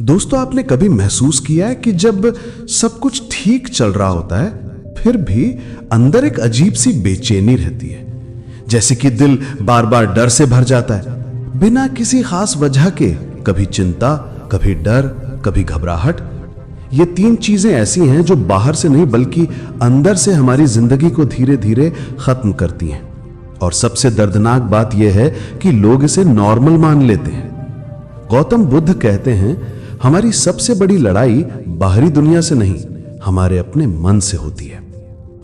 दोस्तों, आपने कभी महसूस किया है कि जब सब कुछ ठीक चल रहा होता है फिर भी अंदर एक अजीब सी बेचैनी रहती है, जैसे कि दिल बार बार डर से भर जाता है बिना किसी खास वजह के। कभी चिंता, कभी डर, कभी घबराहट। ये तीन चीजें ऐसी हैं जो बाहर से नहीं बल्कि अंदर से हमारी जिंदगी को धीरे धीरे खत्म करती हैं। और सबसे दर्दनाक बात यह है कि लोग इसे नॉर्मल मान लेते हैं। गौतम बुद्ध कहते हैं, हमारी सबसे बड़ी लड़ाई बाहरी दुनिया से नहीं, हमारे अपने मन से होती है।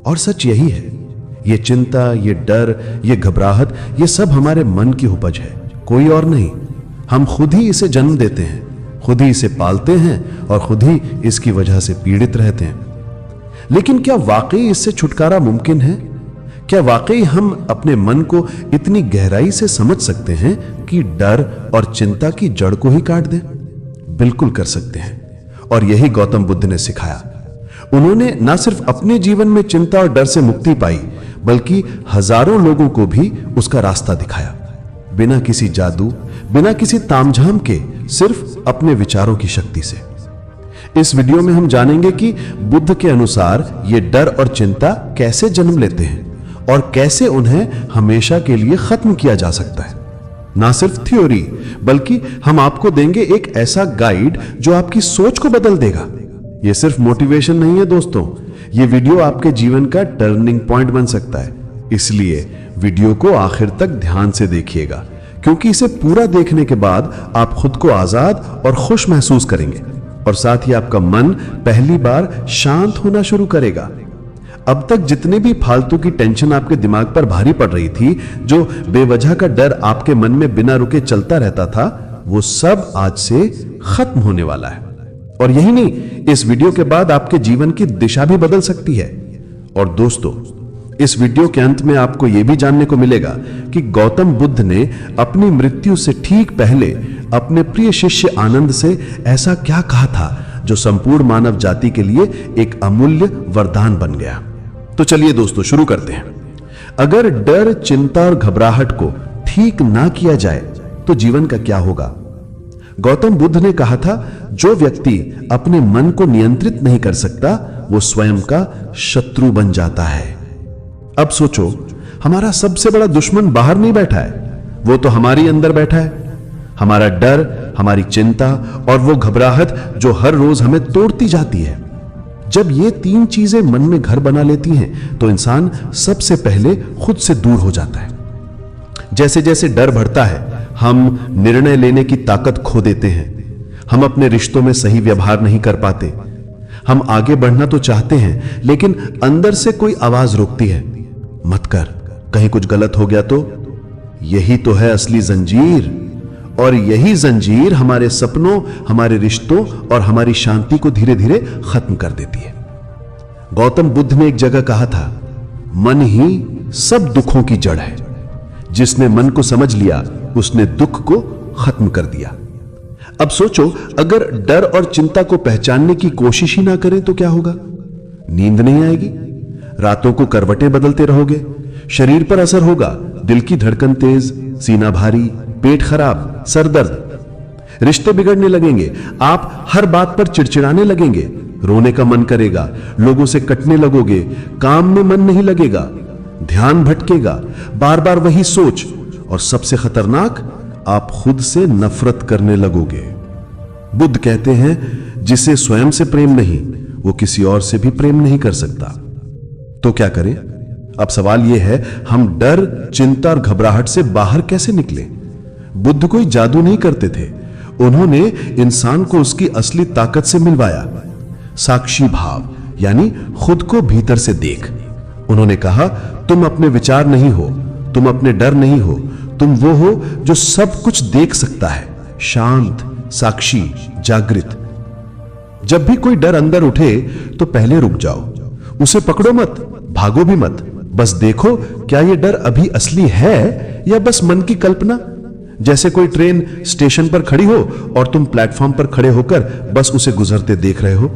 और सच यही है, ये चिंता, ये डर, ये घबराहट, ये सब हमारे मन की उपज है, कोई और नहीं। हम खुद ही इसे जन्म देते हैं, खुद ही इसे पालते हैं और खुद ही इसकी वजह से पीड़ित रहते हैं। लेकिन क्या वाकई इससे छुटकारा मुमकिन है? क्या वाकई हम अपने मन को इतनी गहराई से समझ सकते हैं कि डर और चिंता की जड़ को ही काट दें? बिल्कुल कर सकते हैं। और यही गौतम बुद्ध ने सिखाया। उन्होंने ना सिर्फ अपने जीवन में चिंता और डर से मुक्ति पाई, बल्कि हजारों लोगों को भी उसका रास्ता दिखाया, बिना किसी जादू, बिना किसी तामझाम के, सिर्फ अपने विचारों की शक्ति से। इस वीडियो में हम जानेंगे कि बुद्ध के अनुसार ये डर और चिंता कैसे जन्म लेते हैं और कैसे उन्हें हमेशा के लिए खत्म किया जा सकता है। ना सिर्फ थ्योरी, बल्कि हम आपको देंगे एक ऐसा गाइड जो आपकी सोच को बदल देगा। यह सिर्फ मोटिवेशन नहीं है दोस्तों, यह वीडियो आपके जीवन का टर्निंग पॉइंट बन सकता है। इसलिए वीडियो को आखिर तक ध्यान से देखिएगा, क्योंकि इसे पूरा देखने के बाद आप खुद को आजाद और खुश महसूस करेंगे और साथ ही आपका मन पहली बार शांत होना शुरू करेगा। अब तक जितने भी फालतू की टेंशन आपके दिमाग पर भारी पड़ रही थी, जो बेवजह का डर आपके मन में बिना रुके चलता रहता था, वो सब आज से खत्म होने वाला है। और यही नहीं, इस वीडियो के बाद आपके जीवन की दिशा भी बदल सकती है। और दोस्तों, इस वीडियो के अंत में आपको यह भी जानने को मिलेगा कि गौतम बुद्ध ने अपनी मृत्यु से ठीक पहले अपने प्रिय शिष्य आनंद से ऐसा क्या कहा था जो संपूर्ण मानव जाति के लिए एक अमूल्य वरदान बन गया। तो चलिए दोस्तों, शुरू करते हैं। अगर डर, चिंता और घबराहट को ठीक ना किया जाए तो जीवन का क्या होगा? गौतम बुद्ध ने कहा था, जो व्यक्ति अपने मन को नियंत्रित नहीं कर सकता, वो स्वयं का शत्रु बन जाता है। अब सोचो, हमारा सबसे बड़ा दुश्मन बाहर नहीं बैठा है, वो तो हमारे अंदर बैठा है। हमारा डर, हमारी चिंता और वो घबराहट जो हर रोज हमें तोड़ती जाती है। जब ये तीन चीजें मन में घर बना लेती हैं, तो इंसान सबसे पहले खुद से दूर हो जाता है। जैसे जैसे डर बढ़ता है, हम निर्णय लेने की ताकत खो देते हैं। हम अपने रिश्तों में सही व्यवहार नहीं कर पाते। हम आगे बढ़ना तो चाहते हैं, लेकिन अंदर से कोई आवाज रोकती है, मत कर, कहीं कुछ गलत हो गया तो। यही तो है असली जंजीर। और यही जंजीर हमारे सपनों, हमारे रिश्तों और हमारी शांति को धीरे धीरे खत्म कर देती है। गौतम बुद्ध ने एक जगह कहा था, मन ही सब दुखों की जड़ है। जिसने मन को समझ लिया, उसने दुख को खत्म कर दिया। अब सोचो, अगर डर और चिंता को पहचानने की कोशिश ही ना करें तो क्या होगा? नींद नहीं आएगी, रातों को करवटें बदलते रहोगे, शरीर पर असर होगा, दिल की धड़कन तेज, सीना भारी, पेट खराब, सर दर्द, रिश्ते बिगड़ने लगेंगे, आप हर बात पर चिड़चिड़ाने लगेंगे, रोने का मन करेगा, लोगों से कटने लगोगे, काम में मन नहीं लगेगा, ध्यान भटकेगा, बार बार वही सोच, और सबसे खतरनाक, आप खुद से नफरत करने लगोगे। बुद्ध कहते हैं, जिसे स्वयं से प्रेम नहीं, वो किसी और से भी प्रेम नहीं कर सकता। तो क्या करें? अब सवाल यह है, हम डर, चिंता और घबराहट से बाहर कैसे निकलें? बुद्ध कोई जादू नहीं करते थे, उन्होंने इंसान को उसकी असली ताकत से मिलवाया। साक्षी भाव, यानी खुद को भीतर से देख। उन्होंने कहा, तुम अपने विचार नहीं हो, तुम अपने डर नहीं हो, तुम वो हो जो सब कुछ देख सकता है, शांत, साक्षी, जागृत। जब भी कोई डर अंदर उठे तो पहले रुक जाओ, उसे पकड़ो मत, भागो भी मत, बस देखो क्या यह डर अभी असली है या बस मन की कल्पना। जैसे कोई ट्रेन स्टेशन पर खड़ी हो और तुम प्लेटफॉर्म पर खड़े होकर बस उसे गुजरते देख रहे हो।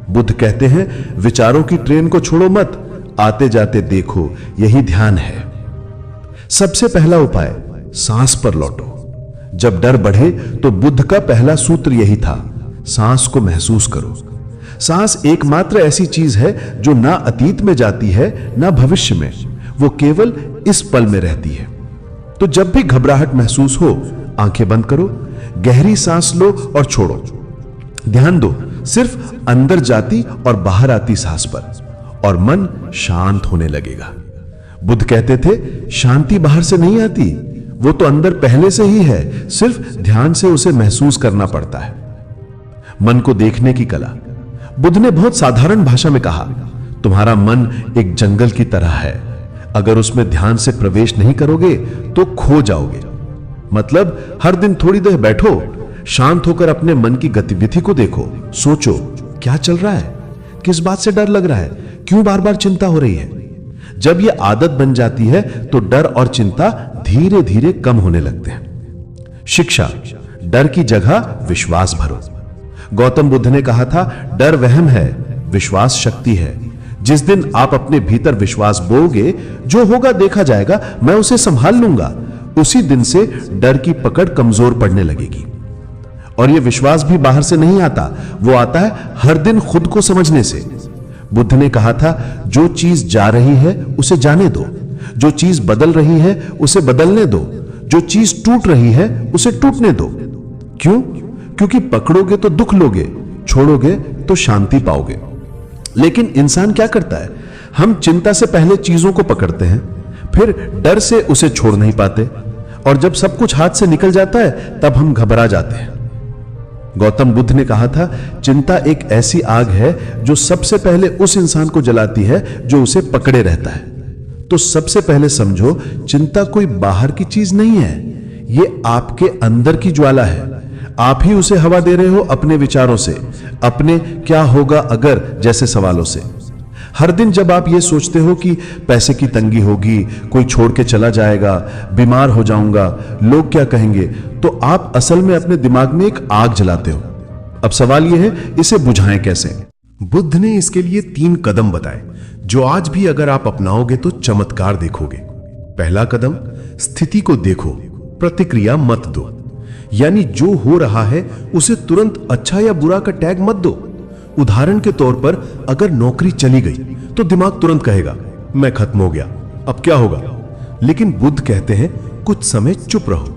बुद्ध कहते हैं, विचारों की ट्रेन को छोड़ो मत, आते जाते देखो, यही ध्यान है। सबसे पहला उपाय, सांस पर लौटो। जब डर बढ़े तो बुद्ध का पहला सूत्र यही था, सांस को महसूस करो। सांस एकमात्र ऐसी चीज है जो ना अतीत में जाती है ना भविष्य में, वो केवल इस पल में रहती है। तो जब भी घबराहट महसूस हो, आंखें बंद करो, गहरी सांस लो और छोड़ो। ध्यान दो सिर्फ अंदर जाती और बाहर आती सांस पर, और मन शांत होने लगेगा। बुद्ध कहते थे, शांति बाहर से नहीं आती, वो तो अंदर पहले से ही है, सिर्फ ध्यान से उसे महसूस करना पड़ता है। मन को देखने की कला। बुद्ध ने बहुत साधारण भाषा में कहा, तुम्हारा मन एक जंगल की तरह है, अगर उसमें ध्यान से प्रवेश नहीं करोगे तो खो जाओगे। मतलब हर दिन थोड़ी देर बैठो, शांत होकर अपने मन की गतिविधि को देखो, सोचो क्या चल रहा है, किस बात से डर लग रहा है, क्यों बार बार चिंता हो रही है। जब यह आदत बन जाती है तो डर और चिंता धीरे धीरे कम होने लगते हैं। शिक्षा। डर की जगह विश्वास भरो। गौतम बुद्ध ने कहा था, डर वहम है, विश्वास शक्ति है। जिस दिन आप अपने भीतर विश्वास बोओगे, जो होगा देखा जाएगा, मैं उसे संभाल लूंगा, उसी दिन से डर की पकड़ कमजोर पड़ने लगेगी। और यह विश्वास भी बाहर से नहीं आता, वो आता है हर दिन खुद को समझने से। बुद्ध ने कहा था, जो चीज जा रही है उसे जाने दो, जो चीज बदल रही है उसे बदलने दो, जो चीज टूट रही है उसे टूटने दो। क्यों? क्योंकि पकड़ोगे तो दुख लोगे, छोड़ोगे तो शांति पाओगे। लेकिन इंसान क्या करता है, हम चिंता से पहले चीजों को पकड़ते हैं, फिर डर से उसे छोड़ नहीं पाते, और जब सब कुछ हाथ से निकल जाता है तब हम घबरा जाते हैं। गौतम बुद्ध ने कहा था, चिंता एक ऐसी आग है जो सबसे पहले उस इंसान को जलाती है जो उसे पकड़े रहता है। तो सबसे पहले समझो, चिंता कोई बाहर की चीज नहीं है, ये आपके अंदर की ज्वाला है। आप ही उसे हवा दे रहे हो अपने विचारों से, अपने क्या होगा अगर जैसे सवालों से। हर दिन जब आप ये सोचते हो कि पैसे की तंगी होगी, कोई छोड़ के चला जाएगा, बीमार हो जाऊंगा, लोग क्या कहेंगे, तो आप असल में अपने दिमाग में एक आग जलाते हो। अब सवाल यह है, इसे बुझाएं कैसे? बुद्ध ने इसके लिए 3 कदम बताए, जो आज भी अगर आप अपनाओगे तो चमत्कार देखोगे। पहला कदम, स्थिति को देखो, प्रतिक्रिया मत दो। यानी जो हो रहा है उसे तुरंत अच्छा या बुरा का टैग मत दो। उदाहरण के तौर पर, अगर नौकरी चली गई तो दिमाग तुरंत कहेगा, मैं खत्म हो गया, अब क्या होगा। लेकिन बुद्ध कहते हैं, कुछ समय चुप रहो,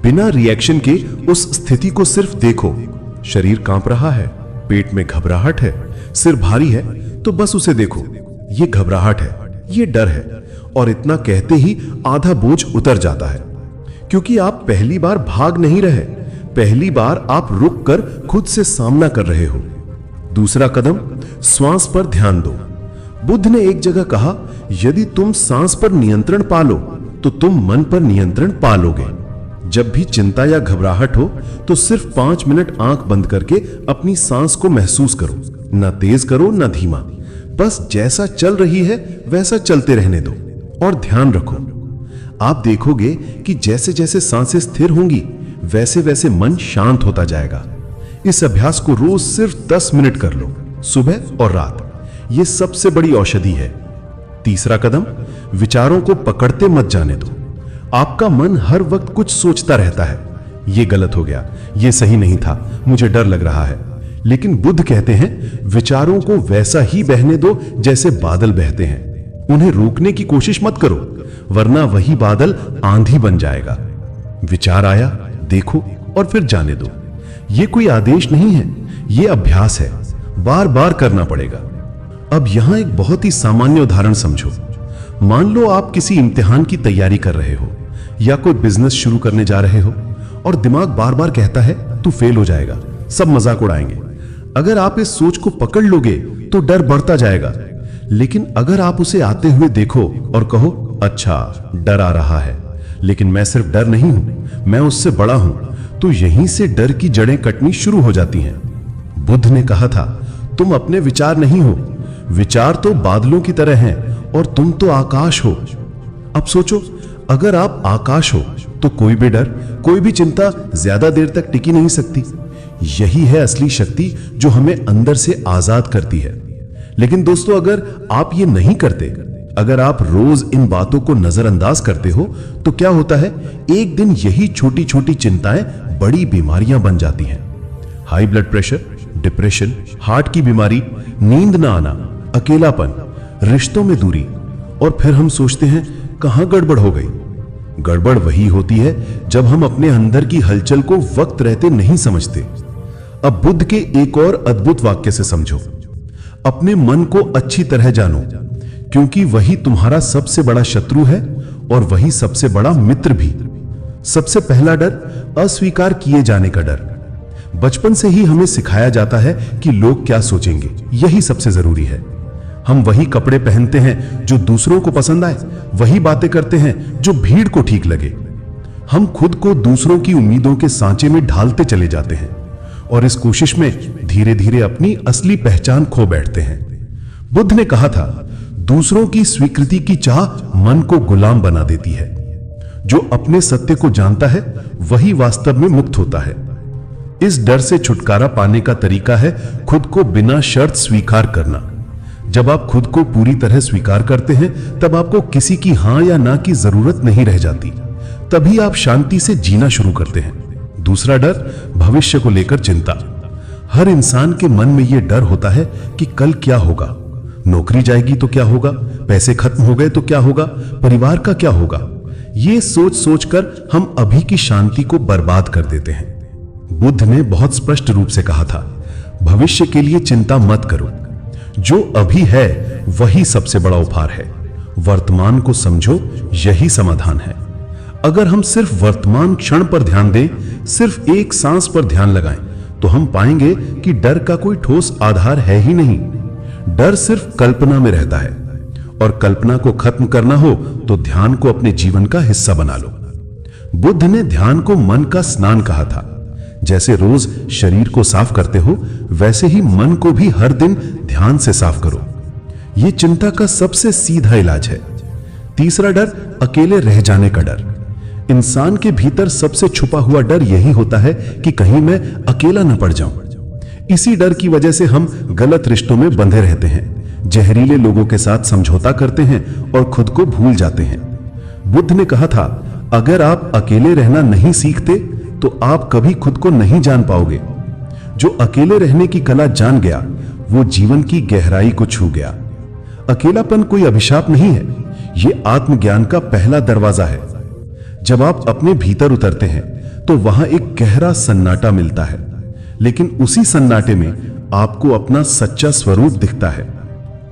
बिना रिएक्शन के उस स्थिति को सिर्फ देखो। शरीर कांप रहा है, पेट में घबराहट है, सिर भारी है, तो बस उसे देखो, ये घबराहट है, ये डर है। और इतना कहते ही आधा बोझ उतर जाता है, क्योंकि आप पहली बार भाग नहीं रहे, पहली बार आप रुक कर खुद से सामना कर रहे हो। दूसरा कदम, श्वास पर ध्यान दो। बुद्ध ने एक जगह कहा, यदि तुम सांस पर नियंत्रण पालो तो तुम मन पर नियंत्रण पालोगे। जब भी चिंता या घबराहट हो तो सिर्फ 5 मिनट आंख बंद करके अपनी सांस को महसूस करो, ना तेज करो ना धीमा, बस जैसा चल रही है वैसा चलते रहने दो और ध्यान रखो। आप देखोगे कि जैसे जैसे सांसें स्थिर होंगी वैसे वैसे मन शांत होता जाएगा। इस अभ्यास को रोज सिर्फ 10 मिनट कर लो, सुबह और रात। यह सबसे बड़ी औषधि है। तीसरा कदम, विचारों को पकड़ते मत जाने दो। आपका मन हर वक्त कुछ सोचता रहता है, यह गलत हो गया, यह सही नहीं था, मुझे डर लग रहा है। लेकिन बुद्ध कहते हैं, विचारों को वैसा ही बहने दो जैसे बादल बहते हैं। उन्हें रोकने की कोशिश मत करो, वरना वही बादल आंधी बन जाएगा। विचार आया, देखो और फिर जाने दो। यह कोई आदेश नहीं है, यह अभ्यास है, बार बार करना पड़ेगा। अब यहां एक बहुत ही सामान्य उदाहरण समझो। मान लो आप किसी इम्तिहान की तैयारी कर रहे हो या कोई बिजनेस शुरू करने जा रहे हो और दिमाग बार बार कहता है तू फेल हो जाएगा, सब मजाक उड़ाएंगे। अगर आप इस सोच को पकड़ लोगे तो डर बढ़ता जाएगा। लेकिन अगर आप उसे आते हुए देखो और कहो, अच्छा डर आ रहा है, लेकिन मैं सिर्फ डर नहीं हूं, मैं उससे बड़ा हूं, तो यहीं से डर की जड़ें कटनी शुरू हो जाती हैं। बुद्ध ने कहा था, तुम अपने विचार नहीं हो, विचार तो बादलों की तरह हैं और तुम तो आकाश हो। अब सोचो, अगर आप आकाश हो तो कोई भी डर, कोई भी चिंता ज्यादा देर तक टिकी नहीं सकती। यही है असली शक्ति जो हमें अंदर से आजाद करती है। लेकिन दोस्तों, अगर आप ये नहीं करते, अगर आप रोज इन बातों को नजरअंदाज करते हो, तो क्या होता है, एक दिन यही छोटी छोटी चिंताएं बड़ी बीमारियां बन जाती हैं। High blood pressure, depression, heart की बीमारी, नींद ना आना, अकेलापन, रिश्तों में दूरी। और फिर हम सोचते हैं कहां गड़बड़ हो गई। गड़बड़ वही होती है जब हम अपने अंदर की हलचल को वक्त रहते नहीं समझते। अब बुद्ध के एक और अद्भुत वाक्य से समझो, अपने मन को अच्छी तरह जानो, क्योंकि वही तुम्हारा सबसे बड़ा शत्रु है और वही सबसे बड़ा मित्र भी। सबसे पहला डर अस्वीकार किए जाने का डर। बचपन से ही हमें सिखाया जाता है कि लोग क्या सोचेंगे, यही सबसे जरूरी है। हम वही कपड़े पहनते हैं जो दूसरों को पसंद आए, वही बातें करते हैं जो भीड़ को ठीक लगे। हम खुद को दूसरों की उम्मीदों के सांचे में ढालते चले जाते हैं और इस कोशिश में धीरे धीरे अपनी असली पहचान खो बैठते हैं। बुद्ध ने कहा था, दूसरों की स्वीकृति की चाह मन को गुलाम बना देती है। जो अपने सत्य को जानता है वही वास्तव में मुक्त होता है। इस डर से छुटकारा पाने का तरीका है खुद को बिना शर्त स्वीकार करना। जब आप खुद को पूरी तरह स्वीकार करते हैं तब आपको किसी की हां या ना की जरूरत नहीं रह जाती। तभी आप शांति से जीना शुरू करते हैं। दूसरा डर भविष्य को लेकर चिंता। हर इंसान के मन में यह डर होता है कि कल क्या होगा, नौकरी जाएगी तो क्या होगा, पैसे खत्म हो गए तो क्या होगा, परिवार का क्या होगा। ये सोच सोचकर हम अभी की शांति को बर्बाद कर देते हैं। बुद्ध ने बहुत स्पष्ट रूप से कहा था, भविष्य के लिए चिंता मत करो, जो अभी है वही सबसे बड़ा उपहार है। वर्तमान को समझो, यही समाधान है। अगर हम सिर्फ वर्तमान क्षण पर ध्यान दें, सिर्फ एक सांस पर ध्यान लगाएं, तो हम पाएंगे कि डर का कोई ठोस आधार है ही नहीं। डर सिर्फ कल्पना में रहता है और कल्पना को खत्म करना हो तो ध्यान को अपने जीवन का हिस्सा बना लो। बुद्ध ने ध्यान को मन का स्नान कहा था। जैसे रोज शरीर को साफ करते हो, वैसे ही मन को भी हर दिन ध्यान से साफ करो। यह चिंता का सबसे सीधा इलाज है। तीसरा डर अकेले रह जाने का डर। इंसान के भीतर सबसे छुपा हुआ डर यही होता है कि कहीं मैं अकेला न पड़ जाऊं। इसी डर की वजह से हम गलत रिश्तों में बंधे रहते हैं, जहरीले लोगों के साथ समझौता करते हैं और खुद को भूल जाते हैं। बुद्ध ने कहा था, अगर आप अकेले रहना नहीं सीखते तो आप कभी खुद को नहीं जान पाओगे। जो अकेले रहने की कला जान गया वो जीवन की गहराई को छू गया। अकेलापन कोई अभिशाप नहीं है, यह आत्मज्ञान का पहला दरवाजा है। जब आप अपने भीतर उतरते हैं तो वहां एक गहरा सन्नाटा मिलता है, लेकिन उसी सन्नाटे में आपको अपना सच्चा स्वरूप दिखता है।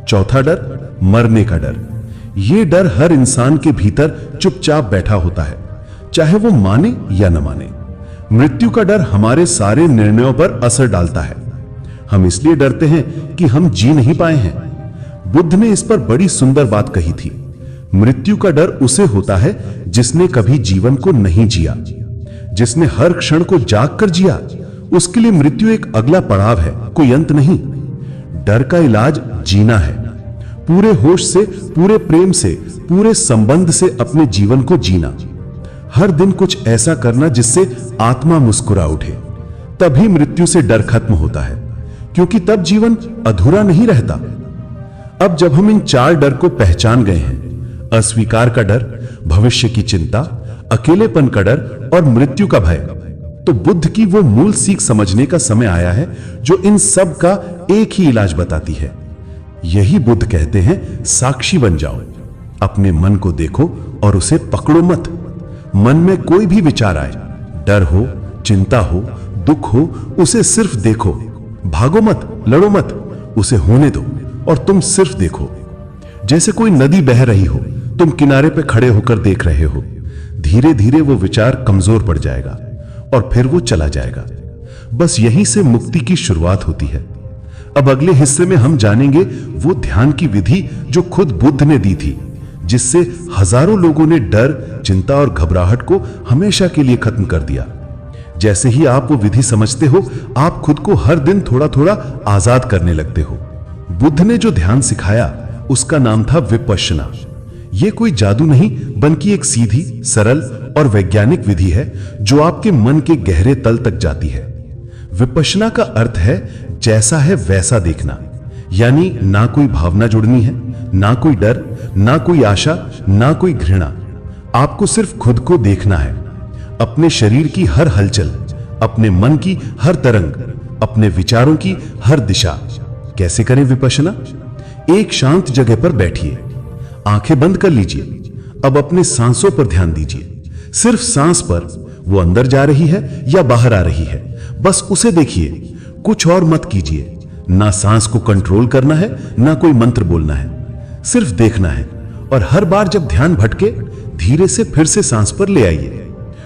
चौथा डर मरने का डर। यह डर हर इंसान के भीतर चुपचाप बैठा होता है, चाहे वो माने या न माने। मृत्यु का डर हमारे सारे निर्णयों पर असर डालता है। हम इसलिए डरते हैं कि हम जी नहीं पाए हैं। बुद्ध ने इस पर बड़ी सुंदर बात कही थी, मृत्यु का डर उसे होता है जिसने कभी जीवन को नहीं जिया, जिसने हर क्षण को जाग कर जिया। उसके लिए मृत्यु एक अगला पड़ाव है, कोई अंत नहीं। डर का इलाज जीना है, पूरे होश से, पूरे प्रेम से, पूरे संबंध से अपने जीवन को जीना। हर दिन कुछ ऐसा करना जिससे आत्मा मुस्कुरा उठे। तभी मृत्यु से डर खत्म होता है, क्योंकि तब जीवन अधूरा नहीं रहता। अब जब हम इन चार डर को पहचान गए हैं, अस्वीकार का डर, भविष्य की चिंता, अकेलेपन का डर और मृत्यु का भय, तो बुद्ध की वो मूल सीख समझने का समय आया है जो इन सब का एक ही इलाज बताती है। यही बुद्ध कहते हैं, साक्षी बन जाओ। अपने मन को देखो और उसे पकड़ो मत। मन में कोई भी विचार आए, डर हो, चिंता हो, दुख हो, उसे सिर्फ देखो। भागो मत, लड़ो मत, उसे होने दो और तुम सिर्फ देखो। जैसे कोई नदी बह रही हो, तुम किनारे पे खड़े होकर देख रहे हो। धीरे धीरे वो विचार कमजोर पड़ जाएगा और फिर वो चला जाएगा। बस यहीं से मुक्ति की शुरुआत होती है। अब अगले हिस्से में हम जानेंगे वो ध्यान की विधि जो खुद बुद्ध ने दी थी, जिससे हजारों लोगों ने डर, चिंता और घबराहट को हमेशा के लिए खत्म कर दिया। जैसे ही आप वो विधि समझते हो, आप खुद को हर दिन थोड़ा थोड़ा आजाद करने लगते हो। बुद्ध ने जो ध्यान सिखाया उसका नाम था विपश्यना। यह कोई जादू नहीं, बल्कि एक सीधी, सरल और वैज्ञानिक विधि है जो आपके मन के गहरे तल तक जाती है। विपश्यना का अर्थ है जैसा है वैसा देखना, यानी ना कोई भावना जुड़नी है, ना कोई डर, ना कोई आशा, ना कोई घृणा। आपको सिर्फ खुद को देखना है, अपने शरीर की हर हलचल, अपने मन की हर तरंग, अपने विचारों की हर दिशा। कैसे करें विपश्यना? एक शांत जगह पर बैठिए, आंखें बंद कर लीजिए। अब अपने सांसों पर ध्यान दीजिए, सिर्फ सांस पर। वो अंदर जा रही है या बाहर आ रही है, बस उसे देखिए, कुछ और मत कीजिए। ना सांस को कंट्रोल करना है, ना कोई मंत्र बोलना है, सिर्फ देखना है। और हर बार जब ध्यान भटके, धीरे से फिर से सांस पर ले आइए।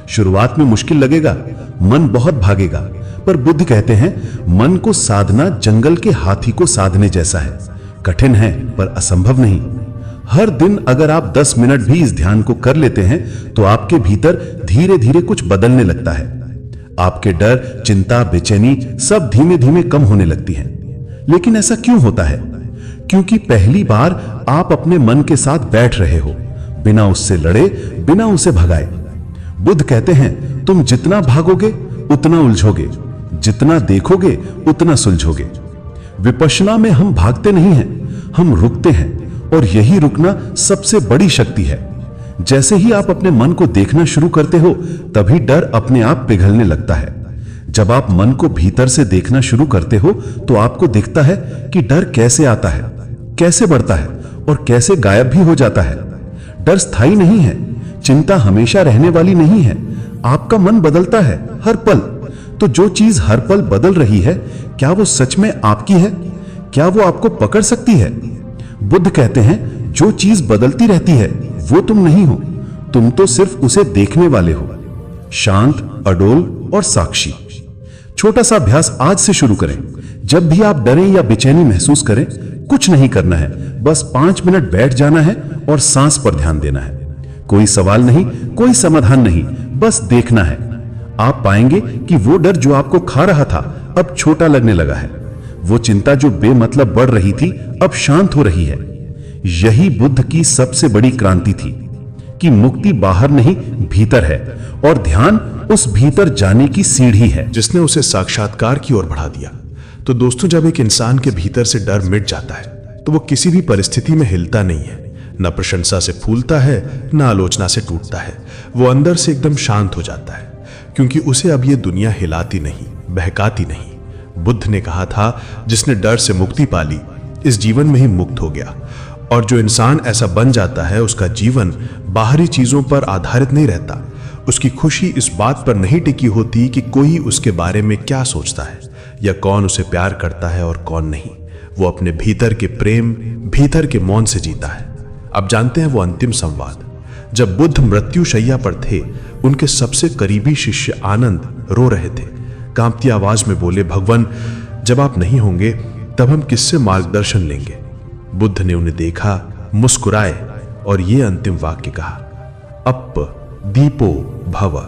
शुरुआत में मुश्किल लगेगा, मन बहुत भागेगा, पर बुद्ध कहते हैं मन को साधना जंगल के हाथी को साधने जैसा है। कठिन है पर असंभव नहीं। हर दिन अगर आप 10 मिनट भी इस ध्यान को कर लेते हैं तो आपके भीतर धीरे धीरे कुछ बदलने लगता है। आपके डर, चिंता, बेचैनी सब धीमे धीमे कम होने लगती हैं। लेकिन ऐसा क्यों होता है? क्योंकि पहली बार आप अपने मन के साथ बैठ रहे हो, बिना उससे लड़े, बिना उसे भगाए। बुद्ध कहते हैं तुम जितना भागोगे उतना उलझोगे, जितना देखोगे उतना सुलझोगे। विपश्यना में हम भागते नहीं हैं, हम रुकते हैं, और यही रुकना सबसे बड़ी शक्ति है। जैसे ही आप अपने मन को देखना शुरू करते हो, तभी डर अपने आप पिघलने लगता है। जब आप मन को भीतर से देखना शुरू करते हो तो आपको दिखता है कि डर कैसे आता है, कैसे बढ़ता है और कैसे गायब भी हो जाता है। डर स्थायी नहीं है, चिंता हमेशा रहने वाली नहीं है। आपका मन बदलता है हर पल। तो जो चीज हर पल बदल रही है, क्या वो सच में आपकी है? क्या वो आपको पकड़ सकती है? बुद्ध कहते हैं जो चीज बदलती रहती है वो तुम नहीं हो, तुम तो सिर्फ उसे देखने वाले हो। शांत, अडोल और साक्षी। छोटा सा अभ्यास आज से शुरू करें। जब भी आप डरें या बेचैनी महसूस करें, कुछ नहीं करना है, बस 5 मिनट बैठ जाना है और सांस पर ध्यान देना है। कोई सवाल नहीं, कोई समाधान नहीं, बस देखना है। आप पाएंगे कि वो डर जो आपको खा रहा था अब छोटा लगने लगा है। वो चिंता जो बेमतलब बढ़ रही थी अब शांत हो रही है। यही बुद्ध की सबसे बड़ी क्रांति थी कि मुक्ति बाहर नहीं भीतर है, और ध्यान उस भीतर जाने की सीढ़ी है जिसने उसे साक्षात्कार की ओर बढ़ा दिया। तो दोस्तों, जब एक इंसान के भीतर से डर मिट जाता है तो वो किसी भी परिस्थिति में हिलता नहीं है, न प्रशंसा से फूलता है, न आलोचना से टूटता है। वो अंदर से एकदम शांत हो जाता है, क्योंकि उसे अब ये दुनिया हिलाती नहीं, बहकाती नहीं। बुद्ध ने कहा था जिसने डर से मुक्ति पाली इस जीवन में ही मुक्त हो गया। और जो इंसान ऐसा बन जाता है उसका जीवन बाहरी चीजों पर आधारित नहीं रहता। उसकी खुशी इस बात पर नहीं टिकी होती कि कोई उसके बारे में क्या सोचता है या कौन उसे प्यार करता है और कौन नहीं। वो अपने भीतर के प्रेम, भीतर के मौन से जीता है। अब जानते हैं वो अंतिम संवाद। जब बुद्ध मृत्यु शैया पर थे, उनके सबसे करीबी शिष्य आनंद रो रहे थे। कांपती आवाज में बोले, भगवान, जब आप नहीं होंगे तब हम किससे मार्गदर्शन लेंगे? बुद्ध ने उन्हें देखा, मुस्कुराए और ये अंतिम वाक्य कहा, अप दीपो भव,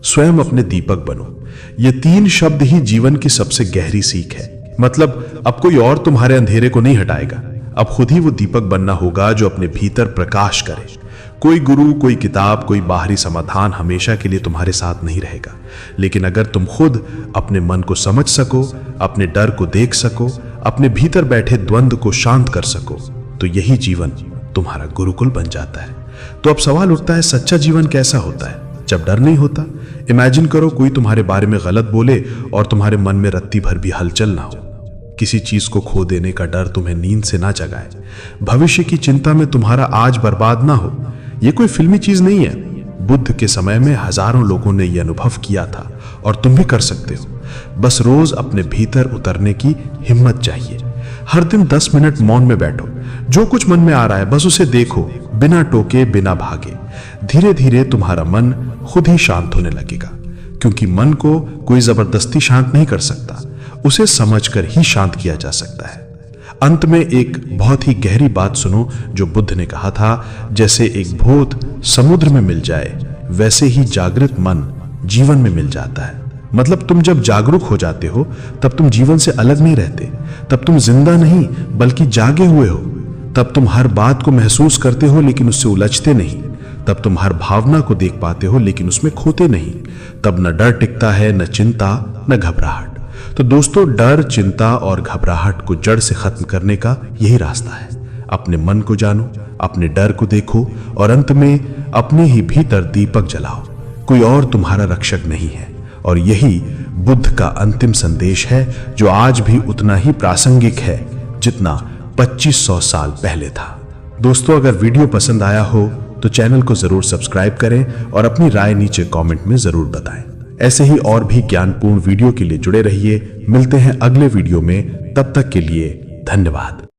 स्वयं अपने दीपक बनो। ये 3 शब्द ही जीवन की सबसे गहरी सीख है। मतलब अब कोई और तुम्हारे अंधेरे को नहीं हटाएगा, अब खुद ही वो दीपक बनना होगा जो अपने भीतर प्रकाश करे। कोई गुरु, कोई किताब, कोई बाहरी समाधान हमेशा के लिए तुम्हारे साथ नहीं रहेगा। लेकिन अगर तुम खुद अपने मन को समझ सको, अपने डर को देख सको, अपने भीतर बैठे द्वंद्व को शांत कर सको, तो यही जीवन तुम्हारा गुरुकुल बन जाता है। तो अब सवाल उठता है, सच्चा जीवन कैसा होता है जब डर नहीं होता? इमेजिन करो कोई तुम्हारे बारे में गलत बोले और तुम्हारे मन में रत्ती भर भी हलचल ना हो। किसी चीज को खो देने का डर तुम्हें नींद से ना जगाए। भविष्य की चिंता में तुम्हारा आज बर्बाद ना हो। यह कोई फिल्मी चीज नहीं है। बुद्ध के समय में हजारों लोगों ने यह अनुभव किया था और तुम भी कर सकते हो। बस रोज अपने भीतर उतरने की हिम्मत चाहिए। हर दिन 10 मिनट मौन में बैठो। जो कुछ मन में आ रहा है बस उसे देखो, बिना टोके, बिना भागे। धीरे धीरे तुम्हारा मन खुद ही शांत होने लगेगा, क्योंकि मन को कोई जबरदस्ती शांत नहीं कर सकता, उसे समझकर ही शांत किया जा सकता है। अंत में एक बहुत ही गहरी बात सुनो जो बुद्ध ने कहा था, जैसे एक भूत समुद्र में मिल जाए वैसे ही जागृत मन जीवन में मिल जाता है। मतलब तुम जब जागरूक हो जाते हो तब तुम जीवन से अलग नहीं रहते, तब तुम जिंदा नहीं बल्कि जागे हुए हो। तब तुम हर बात को महसूस करते हो लेकिन उससे उलझते नहीं। तब तुम हर भावना को देख पाते हो लेकिन उसमें खोते नहीं। तब न डर टिकता है, न चिंता, न घबराहट। तो दोस्तों, डर, चिंता और घबराहट को जड़ से खत्म करने का यही रास्ता है। अपने मन को जानो, अपने डर को देखो और अंत में अपने ही भीतर दीपक जलाओ। कोई और तुम्हारा रक्षक नहीं है और यही बुद्ध का अंतिम संदेश है, जो आज भी उतना ही प्रासंगिक है जितना 2500 साल पहले था। दोस्तों, अगर वीडियो पसंद आया हो तो चैनल को जरूर सब्सक्राइब करें और अपनी राय नीचे कमेंट में जरूर बताएं। ऐसे ही और भी ज्ञानपूर्ण वीडियो के लिए जुड़े रहिए। मिलते हैं अगले वीडियो में, तब तक के लिए धन्यवाद।